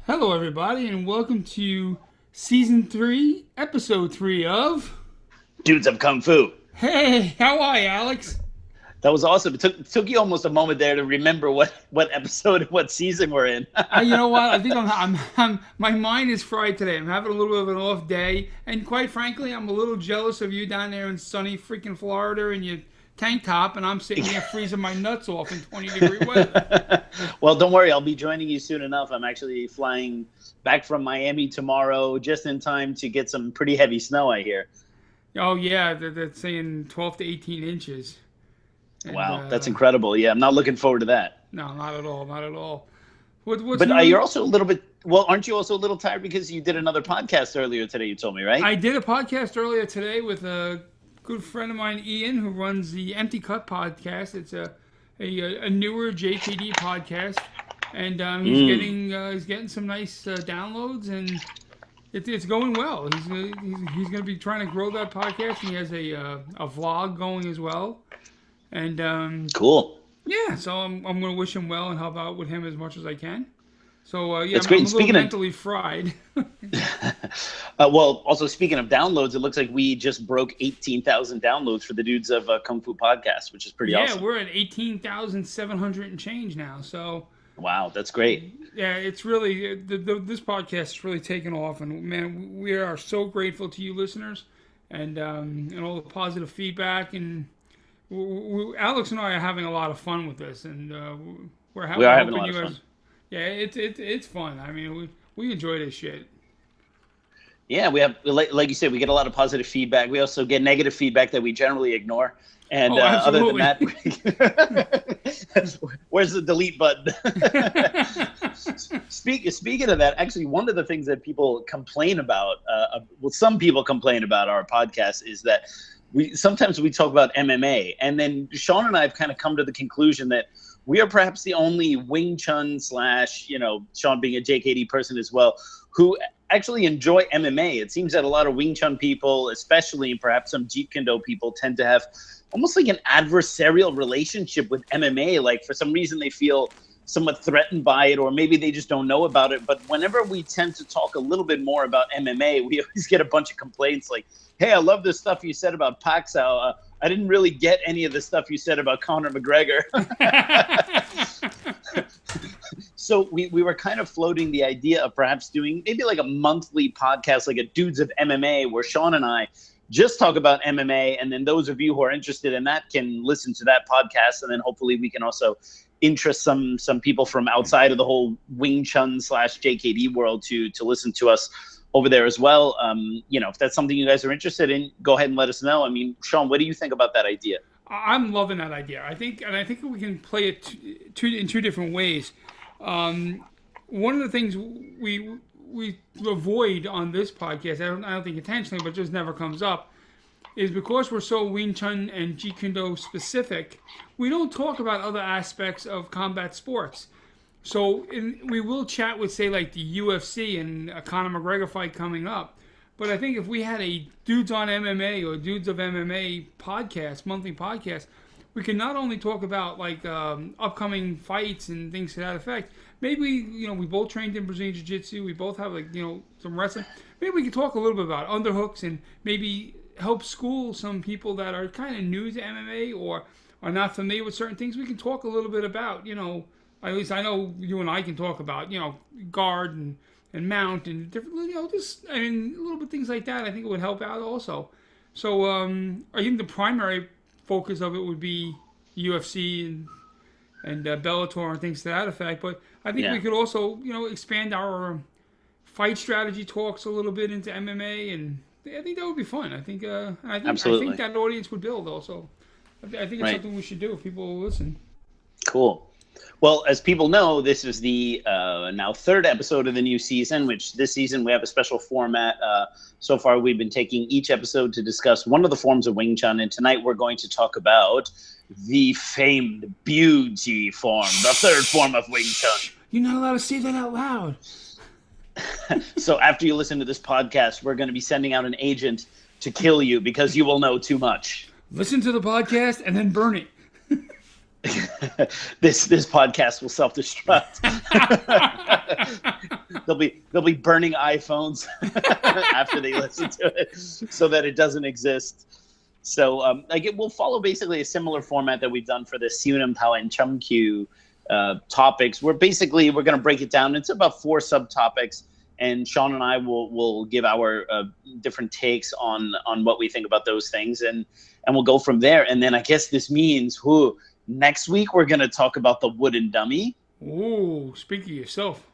Hello, everybody, and welcome to Season 3, Episode 3 of... Dudes of Kung Fu. Hey, how are you, Alex? That was awesome. It took you almost a moment there to remember what episode and what season we're in. You know what? I think my mind is fried today. I'm having a little bit of an off day, and quite frankly, I'm a little jealous of you down there in sunny freaking Florida in your tank top, and I'm sitting here freezing my nuts off in 20-degree weather. Well, don't worry. I'll be joining you soon enough. I'm actually flying back from Miami tomorrow just in time to get some pretty heavy snow, I hear. Oh, yeah, they're saying 12 to 18 inches. And, wow, that's incredible. Yeah, I'm not looking forward to that. No, not at all. Not at all. But you're also a little bit, well, aren't you also a little tired because you did another podcast earlier today, you told me, right? I did a podcast earlier today with a good friend of mine, Ian, who runs the Empty Cut podcast. It's a newer JKD podcast, and he's getting some nice downloads, and it's going well. He's going to be trying to grow that podcast, and he has a vlog going as well. And cool. Yeah, so I'm going to wish him well and help out with him as much as I can. So yeah, that's great. I'm a little mentally fried. Well, also speaking of downloads, it looks like we just broke 18,000 downloads for the Dudes of Kung Fu podcast, which is pretty awesome. Yeah, we're at 18,700 and change now. So wow, that's great. Yeah, it's really this podcast is really taken off, and man, we are so grateful to you listeners, and all the positive feedback, and Alex and I are having a lot of fun with this, and we are having a lot of fun. Yeah, it's fun. I mean, we enjoy this shit. Yeah, we have, like you said, we get a lot of positive feedback. We also get negative feedback that we generally ignore. And other than that, where's the delete button? Speaking of that, actually, one of the things that people complain about, some people complain about our podcast is that sometimes we talk about MMA, and then Sean and I have kind of come to the conclusion that we are perhaps the only Wing Chun / Sean being a JKD person as well, who actually enjoy MMA. It seems that a lot of Wing Chun people, especially perhaps some Jeet Kune Do people, tend to have almost like an adversarial relationship with MMA. Like for some reason they feel somewhat threatened by it, or maybe they just don't know about it. But whenever we tend to talk a little bit more about MMA, we always get a bunch of complaints like, hey, I love this stuff you said about Paxao. I didn't really get any of the stuff you said about Conor McGregor. So we were kind of floating the idea of perhaps doing maybe like a monthly podcast, like a Dudes of MMA, where Sean and I just talk about MMA. And then those of you who are interested in that can listen to that podcast. And then hopefully we can also interest some people from outside of the whole Wing Chun / JKD world to listen to us over there as well. If that's something you guys are interested in, go ahead and let us know. I mean, Sean, what do you think about that idea? I'm loving that idea. I think we can play it in two different ways. One of the things we avoid on this podcast, I don't think intentionally, but just never comes up, is because we're so Wing Chun and Jeet Kune Do specific, we don't talk about other aspects of combat sports. So we will chat with, say, like the UFC and a Conor McGregor fight coming up. But I think if we had a Dudes on MMA or Dudes of MMA podcast, monthly podcast, we can not only talk about like upcoming fights and things to that effect. Maybe we both trained in Brazilian Jiu-Jitsu. We both have some wrestling. Maybe we could talk a little bit about underhooks and maybe help school some people that are kind of new to MMA or are not familiar with certain things. We can talk a little bit about at least I know you and I can talk about guard and mount and different just a little bit things like that. I think it would help out also. So I think the primary focus of it would be UFC and Bellator and things to that effect. But I think we could also expand our fight strategy talks a little bit into MMA, and I think that would be fun. I think Absolutely. I think that audience would build also. I think it's something we should do if people will listen. Cool. Well, as people know, this is the now third episode of the new season, which this season we have a special format. So far, we've been taking each episode to discuss one of the forms of Wing Chun, and tonight we're going to talk about the famed Buji form, the third form of Wing Chun. You're not allowed to say that out loud. So after you listen to this podcast, we're going to be sending out an agent to kill you because you will know too much. Listen to the podcast and then burn it. This podcast will self-destruct. they'll be burning iPhones after they listen to it, so that it doesn't exist. So like it will follow basically a similar format that we've done for the Siunam Tao and Chumkyu topics. Where basically we're going to break it down into about 4 subtopics, and Sean and I will give our different takes on what we think about those things, and we'll go from there. And then I guess this means next week we're going to talk about the wooden dummy. Ooh, speak of yourself.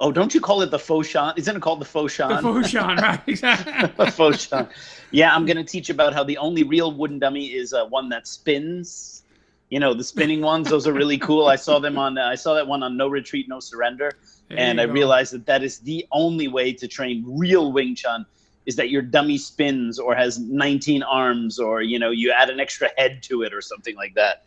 Oh, don't you call it the faux shan? Isn't it called the faux shan? The faux shan, right? Exactly. The faux shan. Yeah, I'm going to teach about how the only real wooden dummy is one that spins. You know, the spinning ones, those are really cool. I saw that one on No Retreat, No Surrender. And I realized that is the only way to train real Wing Chun, is that your dummy spins or has 19 arms, or, you know, you add an extra head to it or something like that.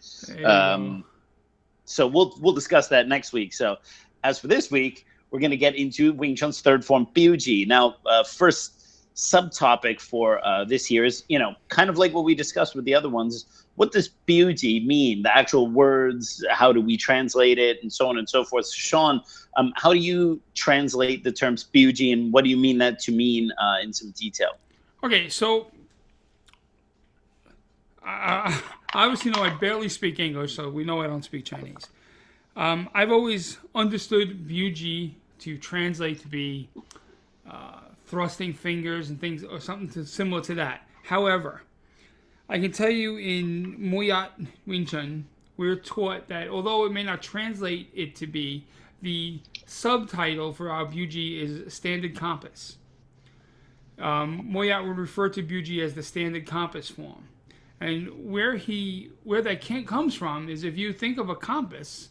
So we'll discuss that next week. So as for this week, we're going to get into Wing Chun's third form, Buji. Now, first subtopic for this year is, you know, kind of like what we discussed with the other ones. What does Buji mean? The actual words, how do we translate it, and so on and so forth. So Sean, how do you translate the terms Buji, and what do you mean that to mean in some detail? Okay, so obviously, I barely speak English, so we know I don't speak Chinese. I've always understood Buji to translate to be thrusting fingers and things, or something similar to that. However, I can tell you in Moyat Wing Chun, we're taught that although it may not translate it to be, the subtitle for our Buji is standard compass. Moyat would refer to Buji as the standard compass form. And where that comes from is, if you think of a compass,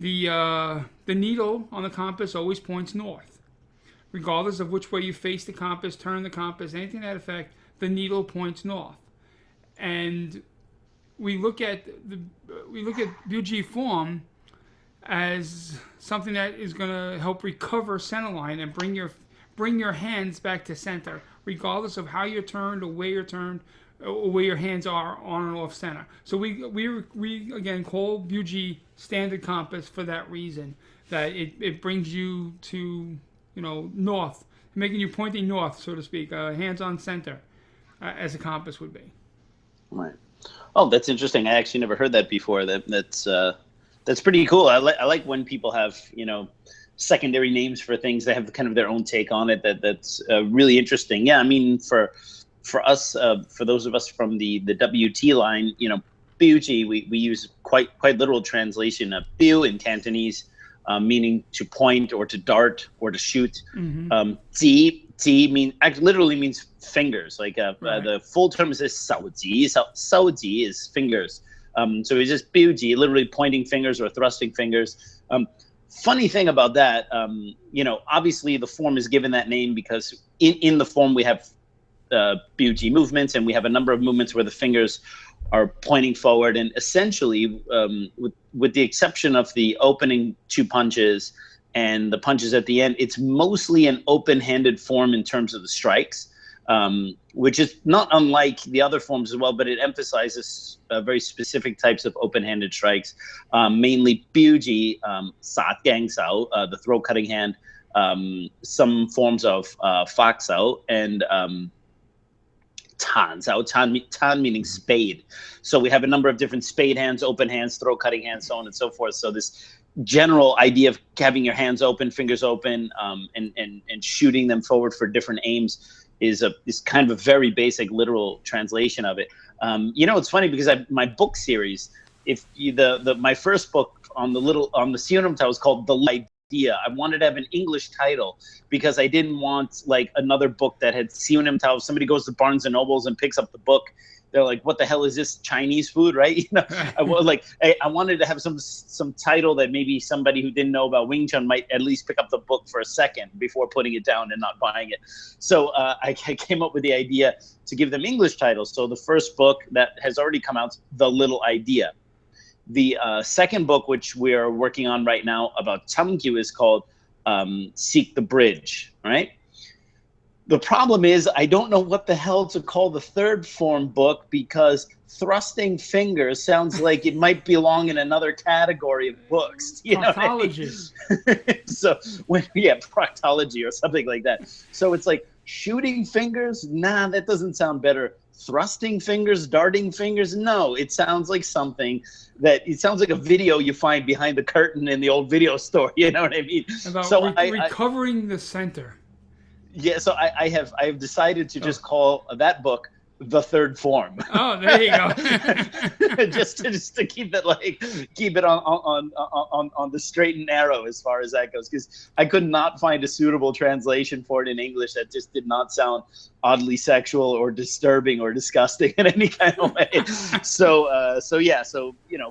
the needle on the compass always points north. Regardless of which way you face the compass, turn the compass, anything to that effect, the needle points north. And we look at Buji form as something that is going to help recover center line and bring your hands back to center, regardless of how you're turned or where you're turned, or where your hands are on and off center. So we again call Buji standard compass for that reason, that it brings you to, you know, north, making you pointing north, so to speak, hands on center, as a compass would be. Right. Oh, that's interesting. I actually never heard that before. That's pretty cool. I like when people have, you know, secondary names for things. They have kind of their own take on it. That's really interesting. Yeah, I mean, for us, for those of us from the WT line, you know, Buji, we use quite literal translation of biu in Cantonese, meaning to point or to dart or to shoot. Ji literally means fingers. Like right. The full term is saoji. Saoji is fingers. So it's just Buji, literally pointing fingers or thrusting fingers. Funny thing about that, you know, obviously the form is given that name because in the form we have Buji movements, and we have a number of movements where the fingers are pointing forward, and essentially, with the exception of the opening 2 punches and the punches at the end, it's mostly an open-handed form in terms of the strikes, which is not unlike the other forms as well, but it emphasizes very specific types of open-handed strikes, mainly Buji, Sat Gang Sao, the throat-cutting hand, some forms of Fak Sao, and Tan Sao, Tan meaning spade. So we have a number of different spade hands, open hands, throat cutting hands, so on and so forth. So this general idea of having your hands open, fingers open, and shooting them forward for different aims is kind of a very basic literal translation of it. You know, it's funny because my book series, my first book on the Siunam Tao was called The Idea. I wanted to have an English title because I didn't want like another book that had Siunam Tao. If somebody goes to Barnes and Nobles and picks up the book, they're like, "What the hell is this, Chinese food?" Right? You know, I wanted to have some title that maybe somebody who didn't know about Wing Chun might at least pick up the book for a second before putting it down and not buying it. So I came up with the idea to give them English titles. So the first book that has already come out, The Little Idea. The second book, which we're working on right now about Chumkyu, is called Seek the Bridge, right? The problem is I don't know what the hell to call the third form book, because thrusting fingers sounds like it might belong in another category of books. You know what I mean? So proctology or something like that. So it's like shooting fingers. Nah, that doesn't sound better. Thrusting fingers, darting fingers. No, it sounds like it sounds like a video you find behind the curtain in the old video store. You know what I mean? About recovering the center. Yeah, so I have decided to just call that book The Third Form. Oh, there you go. just to keep it on the straight and narrow as far as that goes, because I could not find a suitable translation for it in English that just did not sound oddly sexual or disturbing or disgusting in any kind of way. So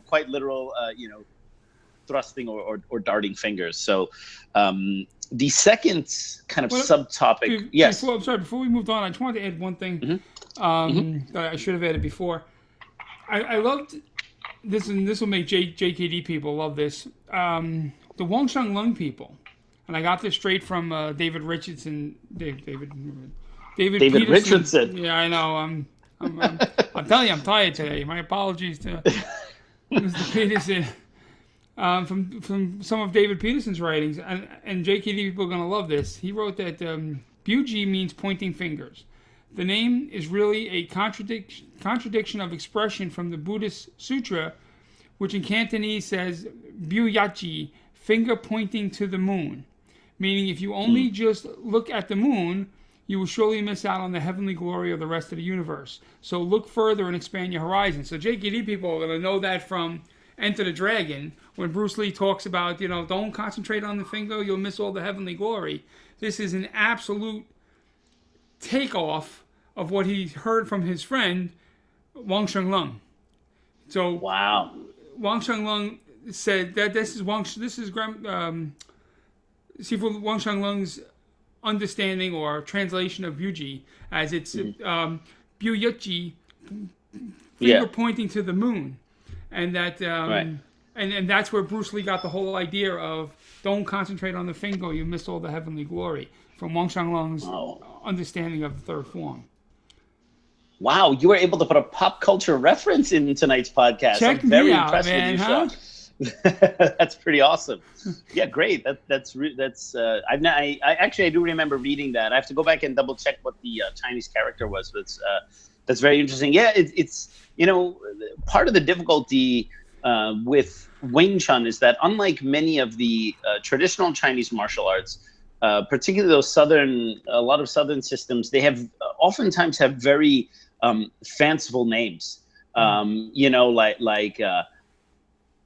quite literal, thrusting or darting fingers. So. The second kind of subtopic. Yes. Before we moved on, I just wanted to add one thing that I should have added before. I loved this, and this will make JKD people love this. The Wangsheng Lung people, and I got this straight from David Richardson. David Richardson. Yeah, I know. I'm telling you, I'm tired today. My apologies to Mr. Peterson. From some of David Peterson's writings, and JKD people are going to love this. He wrote that Buji means pointing fingers. The name is really a contradiction of expression from the Buddhist sutra, which in Cantonese says Buyachi, finger pointing to the moon, meaning if you only just look at the moon, you will surely miss out on the heavenly glory of the rest of the universe. So look further and expand your horizon. So JKD people are going to know that from Enter the Dragon, when Bruce Lee talks about, don't concentrate on the finger, you'll miss all the heavenly glory. This is an absolute takeoff of what he heard from his friend, Wangsheng Lung. So, wow. Wangsheng Lung said that Sifu Wangsheng Lung's understanding or translation of Buji, as it's Buyuchi, finger pointing to the moon. And that, and that's where Bruce Lee got the whole idea of don't concentrate on the finger, you miss all the heavenly glory, from Wangsheng Lung's understanding of the third form. Wow, you were able to put a pop culture reference in tonight's podcast. Check I'm very me out, impressed man, with you, Sean. That's pretty awesome. Yeah, great. I do remember reading that. I have to go back and double check what the Chinese character was. But that's very interesting. Yeah, it's part of the difficulty with Wing Chun is that unlike many of the traditional Chinese martial arts, particularly a lot of southern systems, they oftentimes have very fanciful names.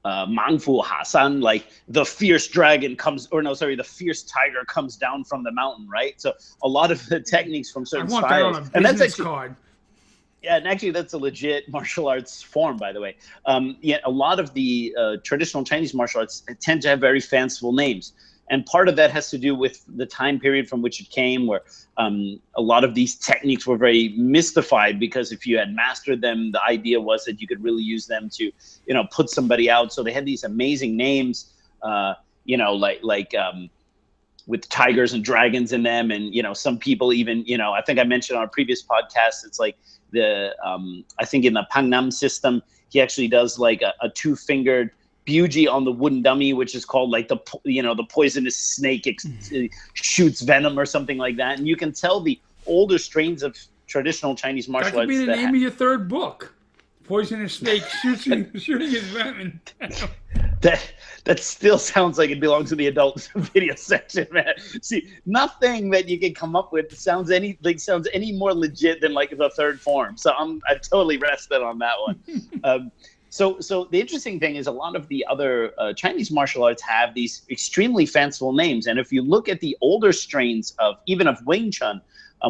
Mangfu Hasan, like the fierce the fierce tiger comes down from the mountain, right? So a lot of the techniques from certain styles, that on a business card. Yeah, and actually that's a legit martial arts form, by the way. A lot of the traditional Chinese martial arts tend to have very fanciful names. And part of that has to do with the time period from which it came, where a lot of these techniques were very mystified, because if you had mastered them, the idea was that you could really use them to, put somebody out. So they had these amazing names, with tigers and dragons in them. And, some people even, I think I mentioned on a previous podcast, it's like I think in the Pangnam system, he actually does like a two-fingered Buji on the wooden dummy, which is called like the poisonous snake shoots venom or something like that. And you can tell the older strains of traditional Chinese martial arts. That could be the name of your third book. Poisonous snake shooting his venom. That still sounds like it belongs to the adult video section, man. See, nothing that you can come up with sounds any more legit than like the third form. So I'm totally rested on that one. So the interesting thing is a lot of the other Chinese martial arts have these extremely fanciful names. And if you look at the older strains of Wing Chun,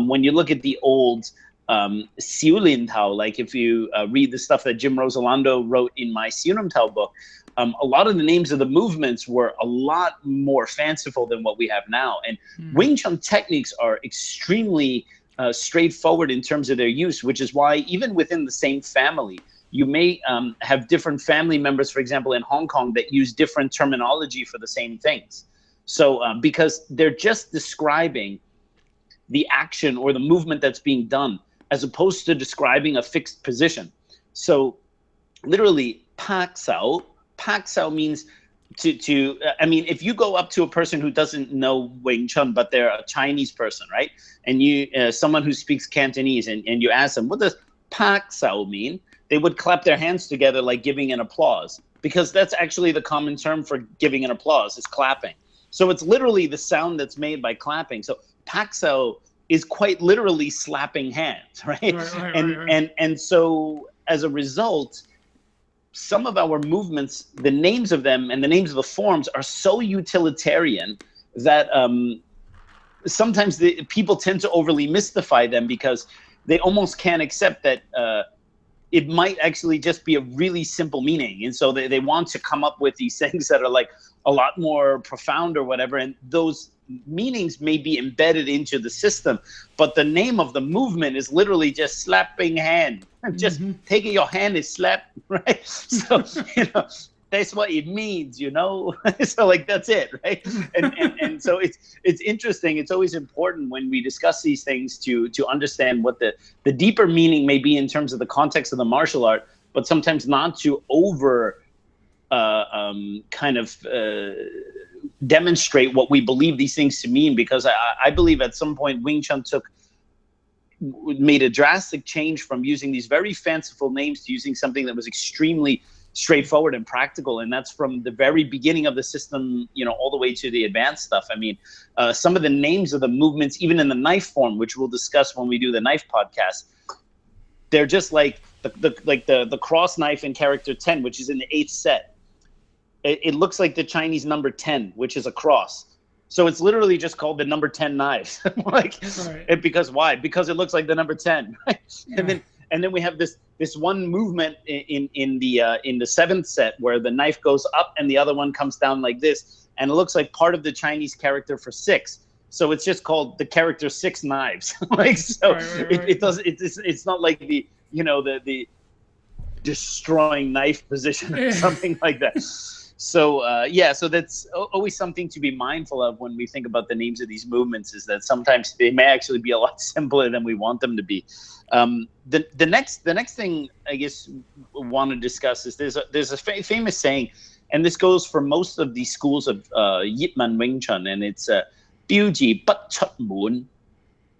when you look at the old Xiu Lin Tao, like if you read the stuff that Jim Rosolando wrote in my Xiu Lin Tao book, a lot of the names of the movements were a lot more fanciful than what we have now. And Wing Chun techniques are extremely straightforward in terms of their use, which is why even within the same family, you may have different family members, for example, in Hong Kong that use different terminology for the same things. So because they're just describing the action or the movement that's being done, as opposed to describing a fixed position. So literally, pak sao means I mean, if you go up to a person who doesn't know Wing Chun, but they're a Chinese person, right? And someone who speaks Cantonese, and you ask them, what does pak sao mean? They would clap their hands together like giving an applause, because that's actually the common term for giving an applause, is clapping. So it's literally the sound that's made by clapping. So pak sao is quite literally slapping hands, right? And so as a result, some of our movements, the names of them and the names of the forms are so utilitarian that sometimes people tend to overly mystify them, because they almost can't accept that it might actually just be a really simple meaning. And so they want to come up with these things that are like a lot more profound or whatever. And those meanings may be embedded into the system, but the name of the movement is literally just slapping hand. Just taking your hand is slap, right? So, that's what it means, so like, that's it, right? And so it's interesting. It's always important when we discuss these things to understand what the deeper meaning may be in terms of the context of the martial art, but sometimes not to over demonstrate what we believe these things to mean, because I believe at some point Wing Chun made a drastic change from using these very fanciful names to using something that was extremely straightforward and practical. And that's from the very beginning of the system, all the way to the advanced stuff. I mean, some of the names of the movements, even in the knife form, which we'll discuss when we do the knife podcast, they're just like the cross knife in character 10, which is in the 8th set. It looks like the Chinese number 10, which is a cross. So it's literally just called the number 10 knives. Because why? Because it looks like the number 10. Right? Yeah. And then we have this one movement in the 7th set where the knife goes up and the other one comes down like this, and it looks like part of the Chinese character for 6. So it's just called the character 6 knives. It's not like the destroying knife position or something like that. So so that's always something to be mindful of when we think about the names of these movements, is that sometimes they may actually be a lot simpler than we want them to be. The next thing I guess we want to discuss is there's a famous saying, and this goes for most of these schools of Yip-Man Wing Chun, and it's Buji but chut moon.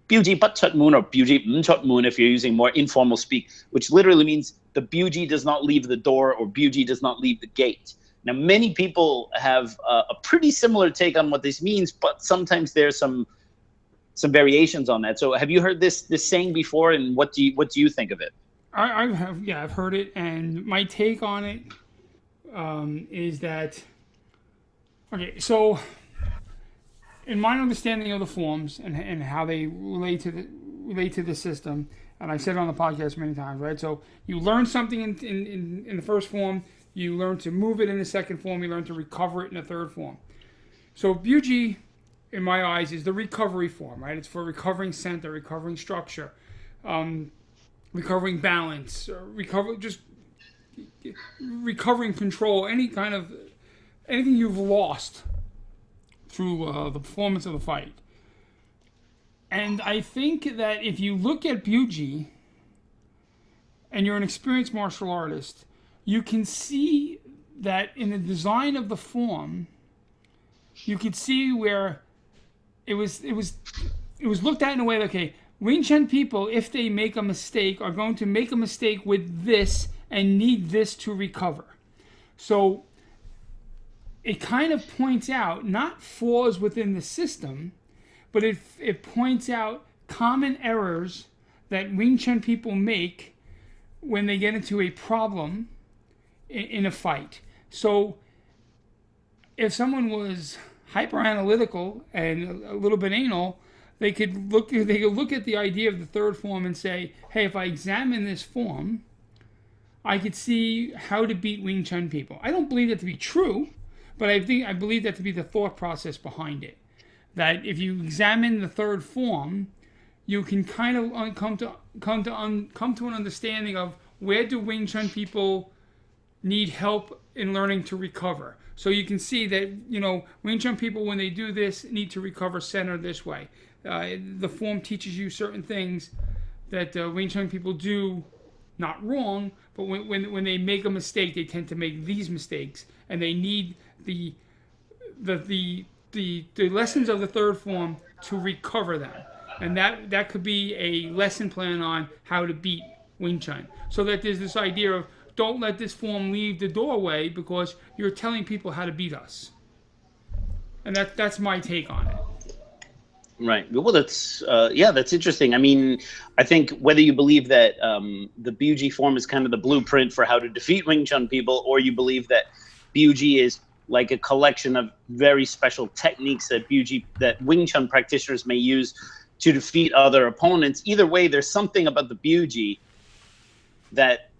Buji but chut moon, or Buji chut moon if you're using more informal speak, which literally means the Buji does not leave the door, or Buji does not leave the gate. Now, many people have a pretty similar take on what this means, but sometimes there's some variations on that. So, have you heard this saying before, and what do you think of it? I've heard it, and my take on it is that, okay, so in my understanding of the forms and how they relate to the system, and I've said it on the podcast many times, right? So you learn something in the first form. You learn to move it in the second form. You learn to recover it in the third form. So Buji, in my eyes, is the recovery form, right? It's for recovering center, recovering structure, recovering balance, recovering control, anything you've lost through the performance of the fight. And I think that if you look at Buji and you're an experienced martial artist, you can see that in the design of the form, you could see where it was looked at in a way that, okay, Wing Chun people, if they make a mistake, are going to make a mistake with this and need this to recover. So it kind of points out not flaws within the system, but it points out common errors that Wing Chun people make when they get into a problem in a fight. So if someone was hyper analytical and a little bit anal, they could look at the idea of the third form and say, hey, if I examine this form, I could see how to beat Wing Chun people. I don't believe that to be true, but I believe that to be the thought process behind it. That if you examine the third form, you can kind of come to an understanding of where do Wing Chun people need help in learning to recover. So you can see that, Wing Chun people, when they do this, need to recover center this way. The form teaches you certain things that Wing Chun people do, not wrong, but when they make a mistake, they tend to make these mistakes, and they need the lessons of the third form to recover them. And that could be a lesson plan on how to beat Wing Chun. So that there's this idea of, don't let this form leave the doorway because you're telling people how to beat us. And that's my take on it. Right. Well, that's interesting. I mean, I think whether you believe that the Buji form is kind of the blueprint for how to defeat Wing Chun people, or you believe that Buji is like a collection of very special techniques that Wing Chun practitioners may use to defeat other opponents, either way, there's something about the Buji that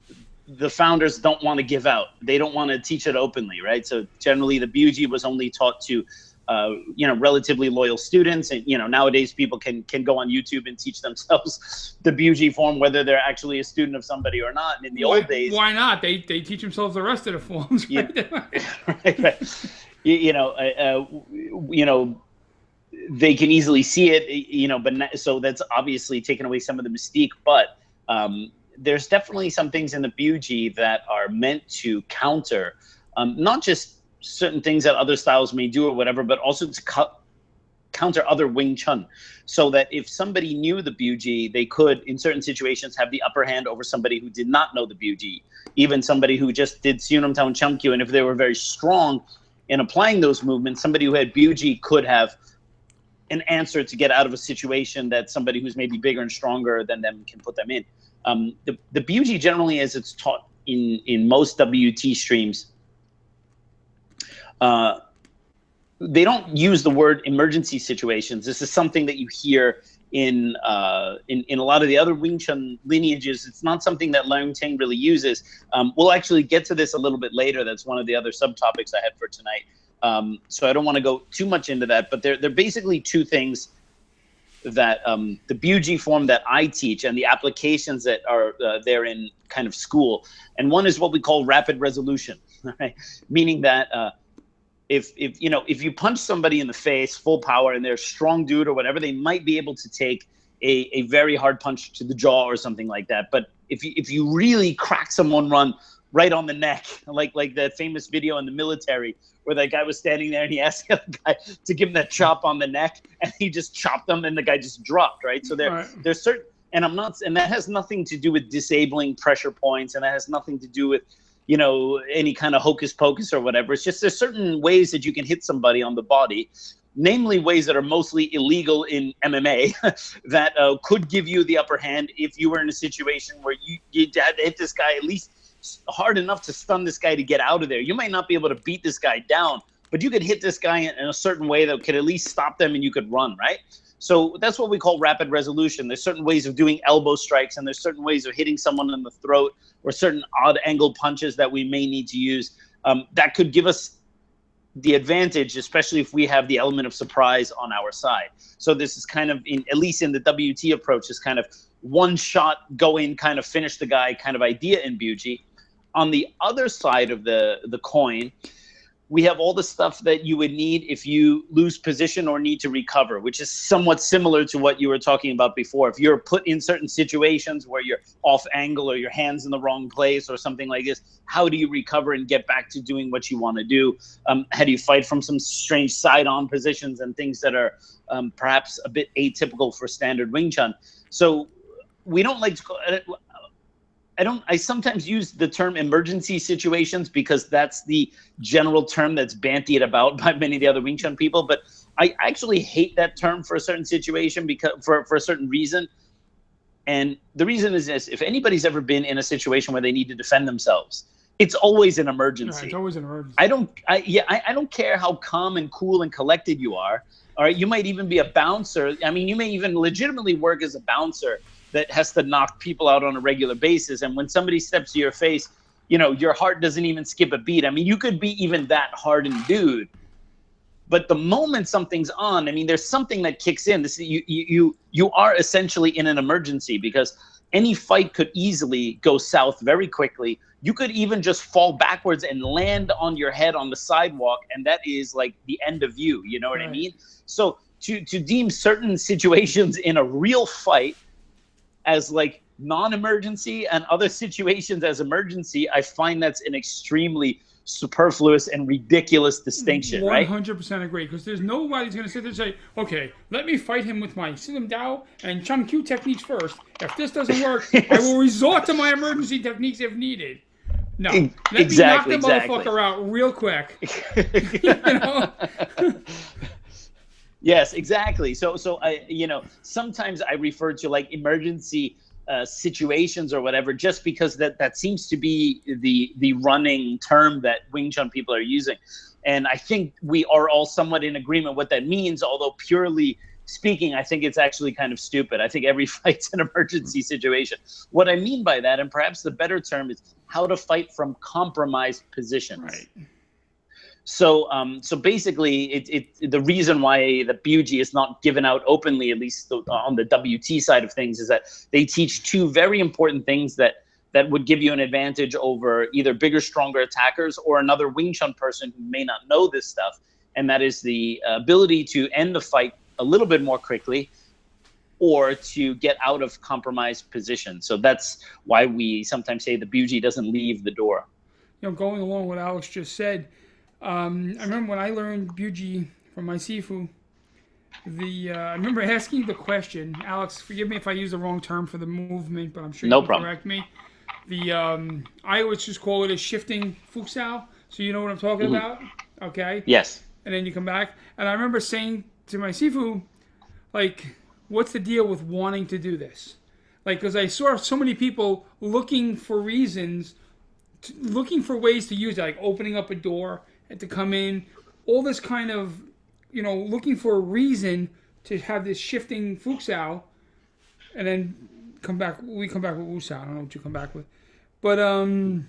the founders don't want to give out. They don't want to teach it openly, right? So generally, the Buji was only taught to relatively loyal students, and nowadays people can go on YouTube and teach themselves the Buji form, whether they're actually a student of somebody or not. And in the old days, why not? They teach themselves the rest of the forms, right? right. They can easily see it, but so that's obviously taken away some of the mystique. But there's definitely some things in the Buji that are meant to counter, not just certain things that other styles may do or whatever, but also to counter other Wing Chun, so that if somebody knew the Buji, they could, in certain situations, have the upper hand over somebody who did not know the Buji, even somebody who just did Seonum Town Chumkyu. And if they were very strong in applying those movements, somebody who had Buji could have an answer to get out of a situation that somebody who's maybe bigger and stronger than them can put them in. The Buji, generally, as it's taught in most WT streams, they don't use the word emergency situations. This is something that you hear in a lot of the other Wing Chun lineages. It's not something that Leung Ting really uses. We'll actually get to this a little bit later. That's one of the other subtopics I had for tonight. So I don't want to go too much into that, but they're basically two things that the Buji form that I teach and the applications that are there in kind of school. And one is what we call rapid resolution, right? Meaning that if you punch somebody in the face full power and they're a strong dude or whatever, they might be able to take a very hard punch to the jaw or something like that. But if you really crack someone right on the neck, like that famous video in the military where that guy was standing there and he asked the other guy to give him that chop on the neck, and he just chopped them and the guy just dropped, right? So there's certain, and that has nothing to do with disabling pressure points, and that has nothing to do with any kind of hocus pocus or whatever. It's just there's certain ways that you can hit somebody on the body, namely ways that are mostly illegal in MMA, that could give you the upper hand if you were in a situation where you had to hit this guy at least hard enough to stun this guy to get out of there. You might not be able to beat this guy down, but you could hit this guy in a certain way that could at least stop them and you could run, right? So that's what we call rapid resolution. There's certain ways of doing elbow strikes, and there's certain ways of hitting someone in the throat, or certain odd angle punches that we may need to use. That could give us the advantage, especially if we have the element of surprise on our side. So this is kind of, at least in the WT approach, is kind of one shot, go in, kind of finish the guy kind of idea in Buji. On the other side of the coin, we have all the stuff that you would need if you lose position or need to recover, which is somewhat similar to what you were talking about before. If you're put in certain situations where you're off angle or your hand's in the wrong place or something like this, how do you recover and get back to doing what you want to do? How do you fight from some strange side-on positions and things that are perhaps a bit atypical for standard Wing Chun? So we don't like to call it, I sometimes use the term emergency situations because that's the general term that's bandied about by many of the other Wing Chun people. But I actually hate that term for a certain situation, because for a certain reason. And the reason is this: if anybody's ever been in a situation where they need to defend themselves, it's always an emergency. Yeah, it's always an emergency. I don't care how calm and cool and collected you are. All right, you might even be a bouncer. I mean, you may even legitimately work as a bouncer that has to knock people out on a regular basis. And when somebody steps to your face, your heart doesn't even skip a beat. I mean, you could be even that hardened dude, but the moment something's on, I mean, there's something that kicks in. You are essentially in an emergency, because any fight could easily go south very quickly. You could even just fall backwards and land on your head on the sidewalk, and that is like the end of you. You know what I mean? So to deem certain situations in a real fight as like non-emergency and other situations as emergency, I find that's an extremely superfluous and ridiculous distinction, right? 100% agree, because there's nobody's going to sit there and say, okay, let me fight him with my Silam Dao and Chun Q techniques first. If this doesn't work, I will resort to my emergency techniques if needed. No, let me knock the motherfucker out real quick. You know? Yes, exactly. So I, you know, sometimes I refer to like emergency situations or whatever, just because that seems to be the running term that Wing Chun people are using. And I think we are all somewhat in agreement what that means, although purely speaking, I think it's actually kind of stupid. I think every fight's an emergency situation. What I mean by that, and perhaps the better term, is how to fight from compromised positions. Right. So basically, the reason why the Buji is not given out openly, at least on the WT side of things, is that they teach two very important things that would give you an advantage over either bigger, stronger attackers or another Wing Chun person who may not know this stuff, and that is the ability to end the fight a little bit more quickly, or to get out of compromised position. So that's why we sometimes say the Buji doesn't leave the door. You know, going along with what Alex just said, I remember when I learned Buji from my Sifu, I remember asking the question, Alex, forgive me if I use the wrong term for the movement, but I'm sure you can correct me. I always just call it a shifting futsal, so you know what I'm talking about? Okay? Yes. And then you come back. And I remember saying to my Sifu, like, what's the deal with wanting to do this? Like, because I saw so many people looking for reasons, looking for ways to use it, like opening up a door and to come in, all this kind of, you know, looking for a reason to have this shifting futsal, and then we come back with wusao. I don't know what you come back with. But, and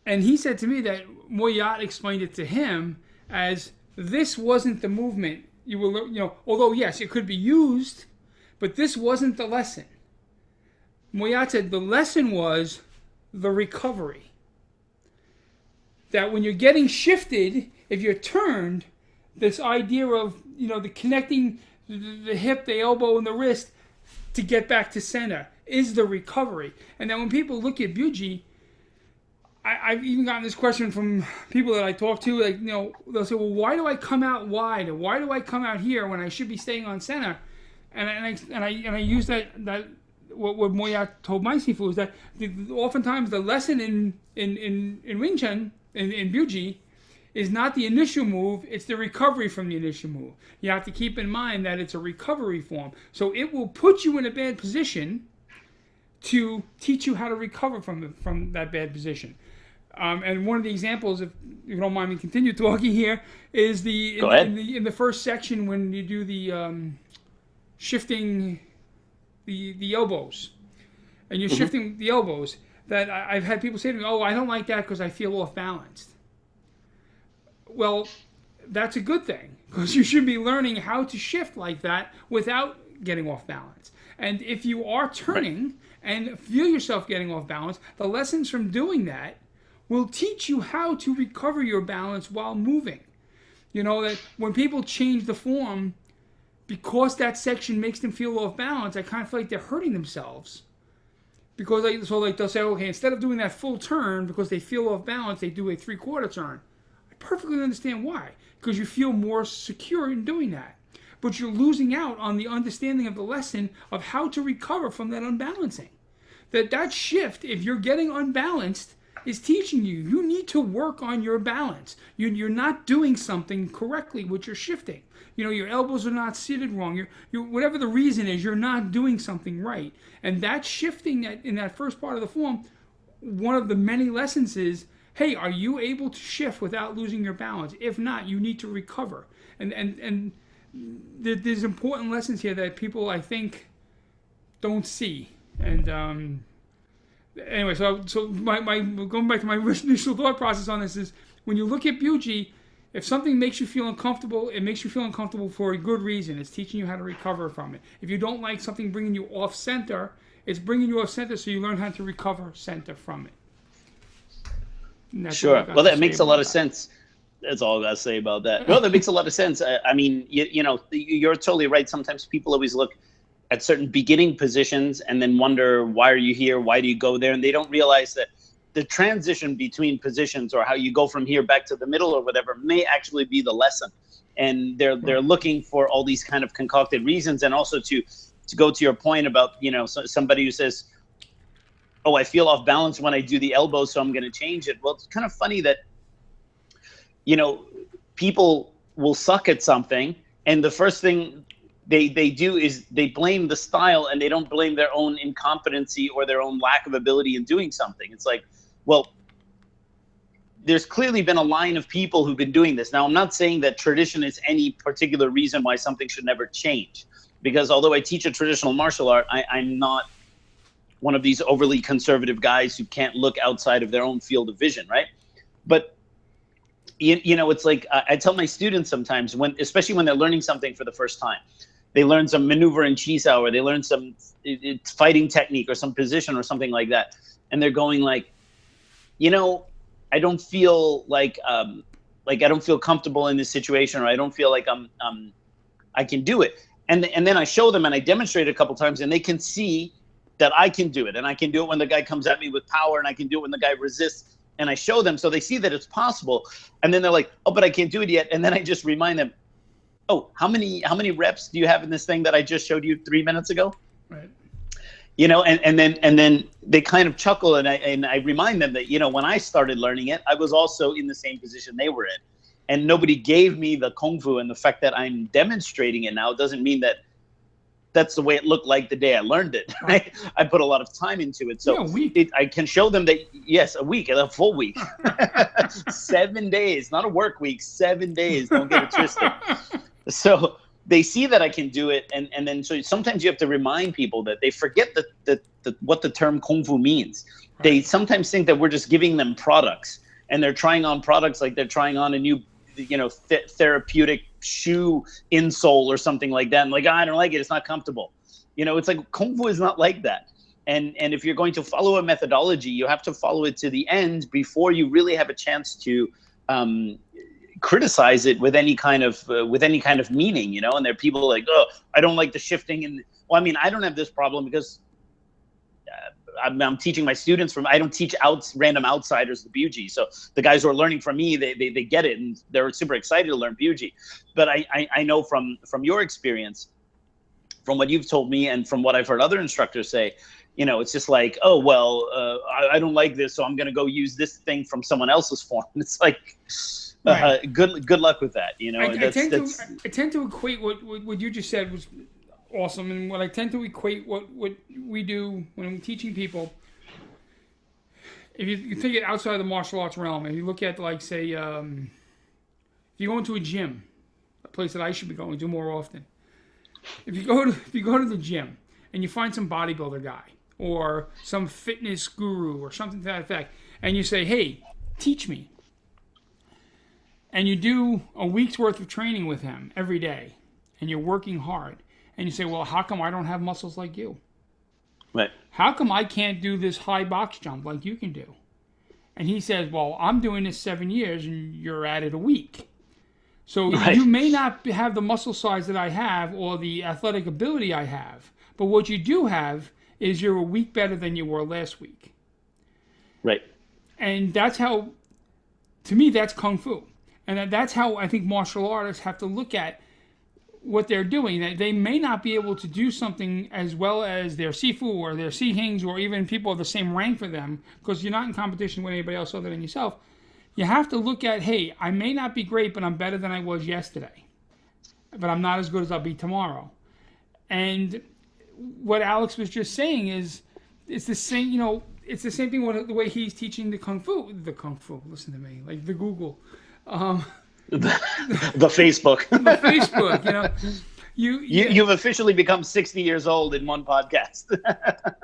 he said to me that Moyat explained it to him as this wasn't the movement. You were, you know, although yes, it could be used, but this wasn't the lesson. Moyat said the lesson was the recovery. That when you're getting shifted, if you're turned, this idea of, you know, the connecting the hip, the elbow, and the wrist to get back to center is the recovery. And then when people look at Buji, I've even gotten this question from people that I talk to, like, you know, they'll say, well, why do I come out wide? Or why do I come out here when I should be staying on center? And I use that what Moyat told my Sifu is that oftentimes the lesson in Wing Chun, in Buji, is not the initial move, it's the recovery from the initial move. You have to keep in mind that it's a recovery form. So it will put you in a bad position to teach you how to recover from that bad position. And one of the examples, if you don't mind me continue talking here, is in the first section when you do the shifting the elbows, and you're shifting the elbows, that I've had people say to me, oh, I don't like that because I feel off balanced. Well, that's a good thing, because you should be learning how to shift like that without getting off balance. And if you are turning and feel yourself getting off balance, the lessons from doing that will teach you how to recover your balance while moving. You know, that when people change the form, because that section makes them feel off balance, I kind of feel like they're hurting themselves. Because they'll say, okay, instead of doing that full turn, because they feel off balance, they do a 3/4 turn. I perfectly understand why. Because you feel more secure in doing that. But you're losing out on the understanding of the lesson of how to recover from that unbalancing. That shift, if you're getting unbalanced, is teaching you need to work on your balance. You're not doing something correctly with your shifting. You know, your elbows are not seated wrong. You're whatever the reason is, you're not doing something right. And that shifting in that first part of the form, one of the many lessons is, hey, are you able to shift without losing your balance? If not, you need to recover. And there's important lessons here that people, I think, don't see. And anyway, so my going back to my initial thought process on this is, when you look at Buji, if something makes you feel uncomfortable, it makes you feel uncomfortable for a good reason. It's teaching you how to recover from it. If you don't like something bringing you off center, It's bringing you off center so you learn how to recover center from it. Sure. Well, that makes a lot of sense. That's all I got to say about that. No, that makes a lot of sense. I mean, you're totally right. Sometimes people always look at certain beginning positions and then wonder, why are you here? Why do you go there? And they don't realize that the transition between positions, or how you go from here back to the middle or whatever, may actually be the lesson. And they're looking for all these kind of concocted reasons. And also to go to your point about, somebody who says, oh, I feel off balance when I do the elbow, so I'm going to change it. Well, it's kind of funny that, people will suck at something, and the first thing they do is they blame the style, and they don't blame their own incompetency or their own lack of ability in doing something. It's like, well, there's clearly been a line of people who've been doing this. Now, I'm not saying that tradition is any particular reason why something should never change, because although I teach a traditional martial art, I'm not one of these overly conservative guys who can't look outside of their own field of vision, right? But it's like I tell my students sometimes, especially when they're learning something for the first time, they learn some maneuver in Chisao, or they learn some fighting technique or some position or something like that, and they're going like, I don't feel like I don't feel comfortable in this situation, or I don't feel like I can do it. And then I show them and I demonstrate it a couple times, and they can see that I can do it, and I can do it when the guy comes at me with power, and I can do it when the guy resists. And I show them, so they see that it's possible. And then they're like, oh, but I can't do it yet. And then I just remind them, oh, how many reps do you have in this thing that I just showed you 3 minutes ago? Right. And then they kind of chuckle, and I remind them that, when I started learning it, I was also in the same position they were in. And nobody gave me the Kung Fu, and the fact that I'm demonstrating it now doesn't mean that that's the way it looked like the day I learned it. Right? I put a lot of time into it. So I can show them that, yes, a full week, 7 days, not a work week, 7 days. Don't get it twisted. So they see that I can do it. And then, so sometimes you have to remind people that they forget what the term Kung Fu means. Right. They sometimes think that we're just giving them products, and they're trying on products like they're trying on a new, therapeutic shoe insole or something like that. And like, I don't like it. It's not comfortable. It's like Kung Fu is not like that. And if you're going to follow a methodology, you have to follow it to the end before you really have a chance to criticize it with any kind of meaning. And there are people like, oh, I don't like the shifting. And well, I mean, I don't have this problem because I'm teaching my students I don't teach random outsiders the Buji. So the guys who are learning from me, they get it, and they're super excited to learn Buji. But I know from your experience, from what you've told me, and from what I've heard other instructors say, it's just like, oh, well, I don't like this, so I'm going to go use this thing from someone else's form. It's like, right. Good luck with that. I tend to equate what you just said was awesome, and what I tend to equate what we do when I'm teaching people, if you take it outside of the martial arts realm, if you look at, like, say, if you go into a gym, a place that I should be going to more often, if you go to the gym and you find some bodybuilder guy or some fitness guru or something to that effect, and you say, hey, teach me, and you do a week's worth of training with him every day, and you're working hard, and you say, well, how come I don't have muscles like you? Right. How come I can't do this high box jump like you can do? And he says, well, I'm doing this 7 years and you're at it a week. So right. You may not have the muscle size that I have or the athletic ability I have, but what you do have is you're a week better than you were last week. Right. And that's how, to me, that's Kung Fu. And that's how I think martial artists have to look at what they're doing. They may not be able to do something as well as their Sifu or their Sihings or even people of the same rank for them, because you're not in competition with anybody else other than yourself. You have to look at, hey, I may not be great, but I'm better than I was yesterday. But I'm not as good as I'll be tomorrow. And what Alex was just saying is, it's the same, it's the same thing with the way he's teaching the Kung Fu. Listen to me, like the Google. The Facebook. The Facebook, You've officially become 60 years old in one podcast.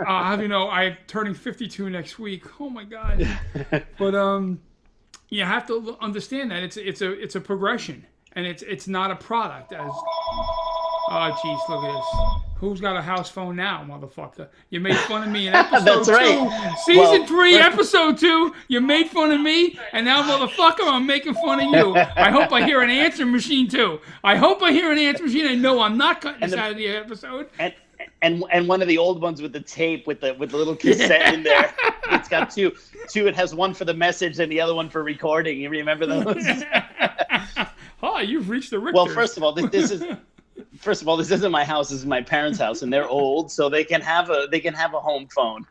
I'm turning 52 next week. Oh my God. But you have to understand that it's a progression, and it's not a product. Oh geez, look at this. Who's got a house phone now, motherfucker? You made fun of me in episode That's right. 2. Season 3, episode 2. You made fun of me, and now, motherfucker, I'm making fun of you. I hope I hear an answer machine, too. I hope I hear an answer machine, and no, I'm not cutting this out of the episode. And one of the old ones with the tape with the little cassette in there. It's got two. It has one for the message and the other one for recording. You remember those? Oh, you've reached the Richter. Well, first of all, this isn't my house. This is my parents' house, and they're old, so they can have a home phone.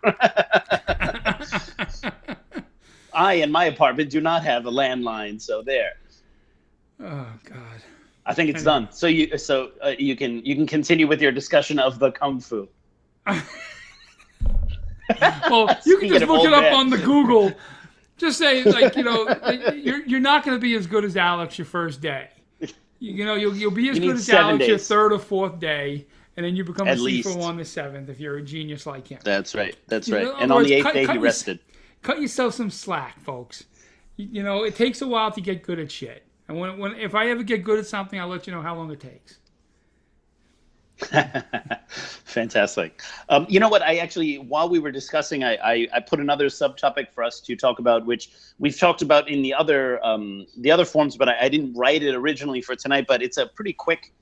I, in my apartment, do not have a landline, so there. Oh God. I think it's done. So you can continue with your discussion of the kung fu. Well, you can just look it up on the Google. Just say, like, you're not going to be as good as Alex your first day. You'll be as good as Alex your third or fourth day, and then you become a CFO on the 7th if you're a genius like him. That's right. And on the 8th day, he rested. Cut yourself some slack, folks. It takes a while to get good at shit. And if I ever get good at something, I'll let you know how long it takes. Fantastic. You know what? I actually, while we were discussing, I put another subtopic for us to talk about, which we've talked about in the other forms, but I didn't write it originally for tonight. But it's a pretty quick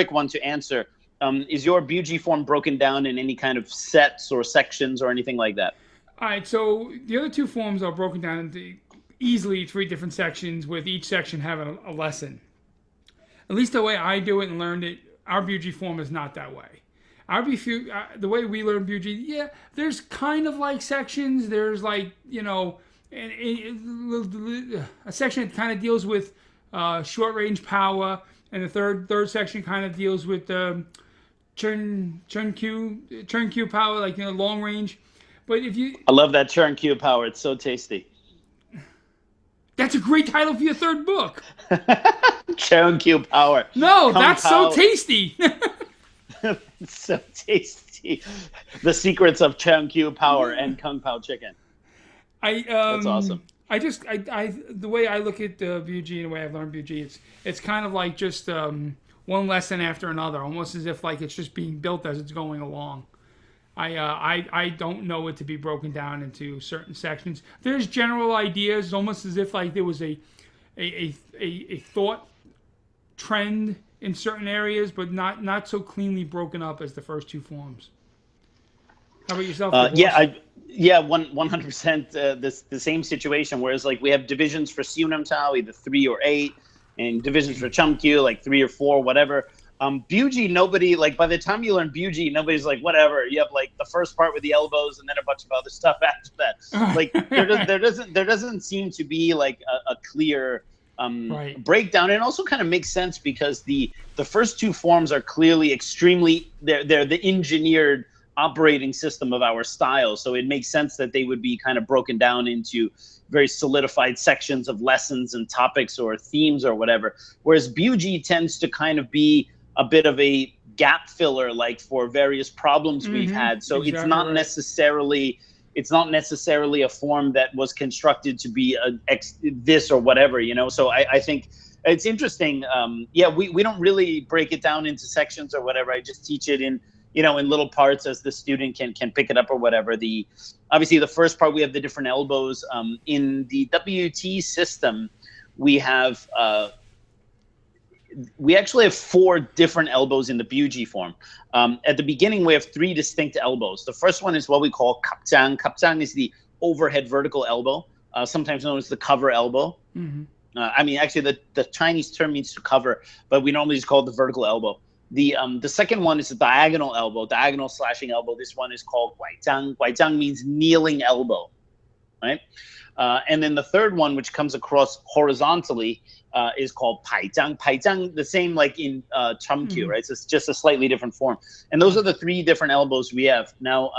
one to answer. Is your Buji form broken down in any kind of sets or sections or anything like that? All right. So the other 2 forms are broken down into easily 3 different sections, with each section having a lesson. At least the way I do it and learned it, our Buji form is not that way. The way we learn Buji, there's kind of like sections. There's like, a section that kind of deals with short range power, and the third section kind of deals with churn Q power, like long range. But I love that churn Q power. It's so tasty. That's a great title for your 3rd book. Churn Q power. No, that's so tasty. So tasty. The secrets of Churn Q power and Kung Pao chicken. That's awesome. The way I look at Buji and the way I've learned Buji, it's kind of like just one lesson after another, almost as if like it's just being built as it's going along. I don't know it to be broken down into certain sections. There's general ideas, almost as if like there was a thought trend in certain areas, but not so cleanly broken up as the first 2 forms. How about yourself? 100%. The same situation. Whereas like we have divisions for Siunam Tao, either 3 or 8, and divisions for Chumkyu, like 3 or 4, whatever. Buji, nobody, like by the time you learn Buji, nobody's like, whatever. You have like the first part with the elbows and then a bunch of other stuff after that. Like there doesn't seem to be like a clear breakdown. It also kind of makes sense because the first 2 forms are clearly they're the engineered operating system of our style. So it makes sense that they would be kind of broken down into very solidified sections of lessons and topics or themes or whatever. Whereas Buji tends to kind of be a bit of a gap filler, like for various problems we've had. So exactly, it's not necessarily a form that was constructed to be this or whatever, So I think it's interesting. We don't really break it down into sections or whatever. I just teach it in little parts as the student can pick it up or whatever. Obviously the first part, we have the different elbows. In the WT system, we actually have 4 different elbows in the Buji form. At the beginning, we have 3 distinct elbows. The first one is what we call kapjang. Kapjang is the overhead vertical elbow, sometimes known as the cover elbow. Mm-hmm. Actually, the Chinese term means to cover, but we normally just call it the vertical elbow. The second one is the diagonal elbow, diagonal slashing elbow. This one is called guaizhang. Guaizhang means kneeling elbow, right? And then the third one, which comes across horizontally, is called paizhang. Paizhang, the same like in Chumkyu, right? So it's just a slightly different form. And those are the 3 different elbows we have. Now,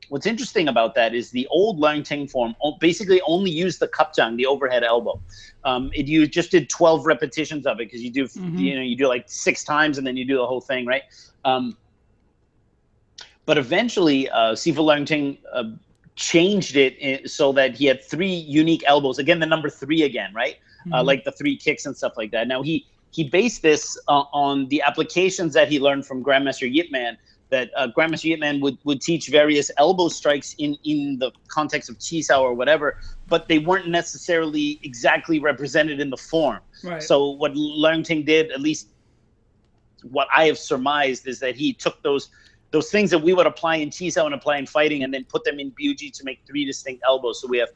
what's interesting about that is the old Langting form basically only used the kapjang, the overhead elbow. You just did 12 repetitions of it because you do, you do like 6 times and then you do the whole thing, right? But eventually, Sifu Langting changed it so that he had 3 unique elbows. Again, the number 3 again, right? Like the 3 kicks and stuff like that. Now he he based this on the applications that he learned from Grandmaster Yip Man, that Grandmaster Yip Man would teach various elbow strikes in the context of chi sao or whatever, but they weren't necessarily exactly represented in the form. Right. So what Leung Ting did, at least what I have surmised, is that he took those things that we would apply in chi sao and apply in fighting, and then put them in Buji to make 3 distinct elbows. So we have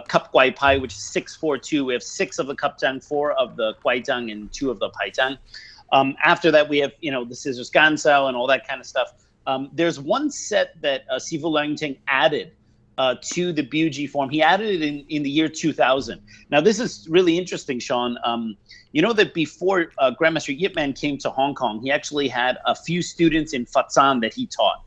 Cup Guai Pai, which is 6-4-2. We have 6 of the Cup Zhang, 4 of the Guai Zhang, and 2 of the Pai Zhang. After that, we have, the scissors gansao and all that kind of stuff. There's one set that Sifu Leung Ting added to the Buji form. He added it in the year 2000. Now, this is really interesting, Sean. You know that before Grandmaster Yip Man came to Hong Kong, he actually had a few students in Fatzan that he taught,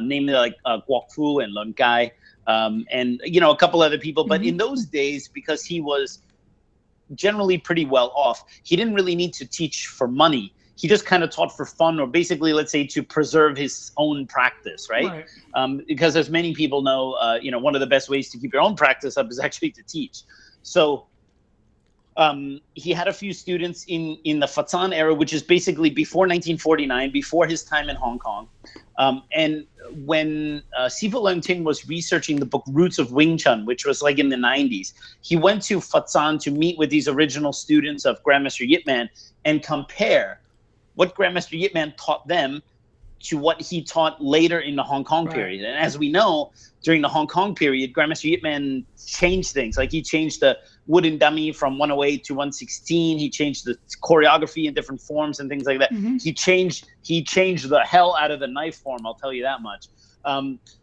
namely like Guok Fu and Lun Gai, and, a couple other people. But in those days, because he was generally pretty well off, he didn't really need to teach for money. He just kind of taught for fun, or basically, let's say, to preserve his own practice, right? Because as many people know, one of the best ways to keep your own practice up is actually to teach. So he had a few students in the Fatzan era, which is basically before 1949, before his time in Hong Kong. And when Sifu Leung Ting was researching the book Roots of Wing Chun, which was like in the 90s, he went to Fatzan to meet with these original students of Grandmaster Yip Man and compare what Grandmaster Yip Man taught them to what he taught later in the Hong Kong period. And as we know, during the Hong Kong period, Grandmaster Yip Man changed things. Like, he changed the wooden dummy from 108 to 116. He changed the choreography in different forms and things like that. He changed the hell out of the knife form, I'll tell you that much.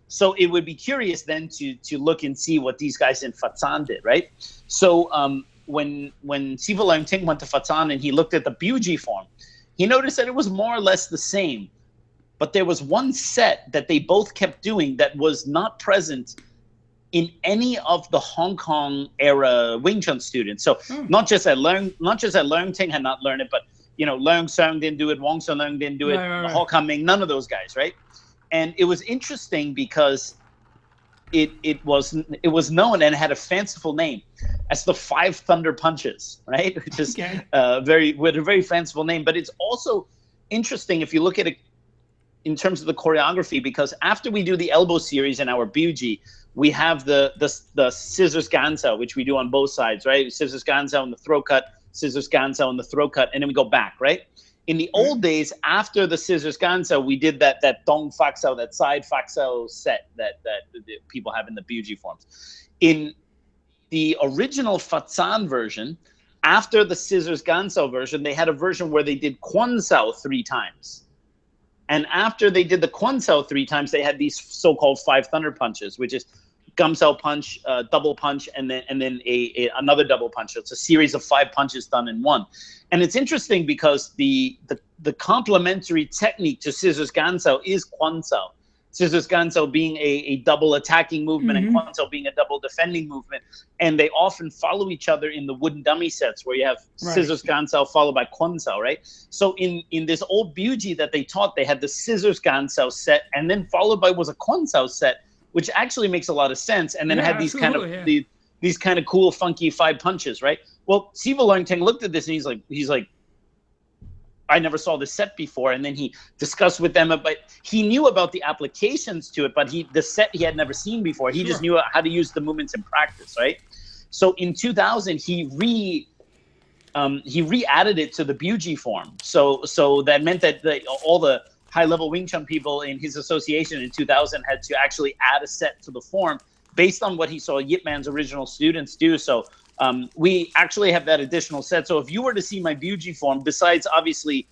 So it would be curious then to look and see what these guys in Fatzan did, right? So when Sifu Leung Ting went to Fatzan and he looked at the Buji form, he noticed that it was more or less the same. But there was one set that they both kept doing that was not present in any of the Hong Kong era Wing Chun students. So not just that Leung Ting had not learned it, but Leung Seung didn't do it, Wong Sun Leung didn't do it, Ho Kam Ming, none of those guys, right? And it was interesting because it was known and had a fanciful name as the 5 Thunder Punches, right? Which is with a very fanciful name. But it's also interesting if you look at it in terms of the choreography, because after we do the elbow series in our Buji, we have the scissors gansao, which we do on both sides, right? Scissors gansao and the throat cut, scissors gansao and the throat cut, and then we go back, right? In the old days, after the scissors gansao, we did that dong faksao, that side faksao set that people have in the Buji forms. In the original Fatzan version, after the scissors gansao version, they had a version where they did kwansao 3 times. And after they did the kwansao 3 times, they had these so-called 5 Thunder Punches, which is gumsao punch, double punch, and then another double punch. So it's a series of 5 punches done in one. And it's interesting because the complementary technique to scissors gansao is kwansao. Scissors gansao being a double attacking movement and kwansao being a double defending movement. And they often follow each other in the wooden dummy sets where you have scissors gansao followed by kwansao, right? So in this old Buji that they taught, they had the scissors gansao set, and then followed by was a kwansao set, which actually makes a lot of sense. And then it had these kind of these kind of cool, funky 5 punches, right? Well, Sifu Leung Ting looked at this and he's like, I never saw this set before. And then he discussed with them, but he knew about the applications to it, but the set he had never seen before. He just knew how to use the movements in practice, right? So in 2000, he re-added it to the Buji form. So that meant that all the high-level Wing Chun people in his association in 2000 had to actually add a set to the form based on what he saw Yip Man's original students do. So we actually have that additional set. So if you were to see my Buji form, besides obviously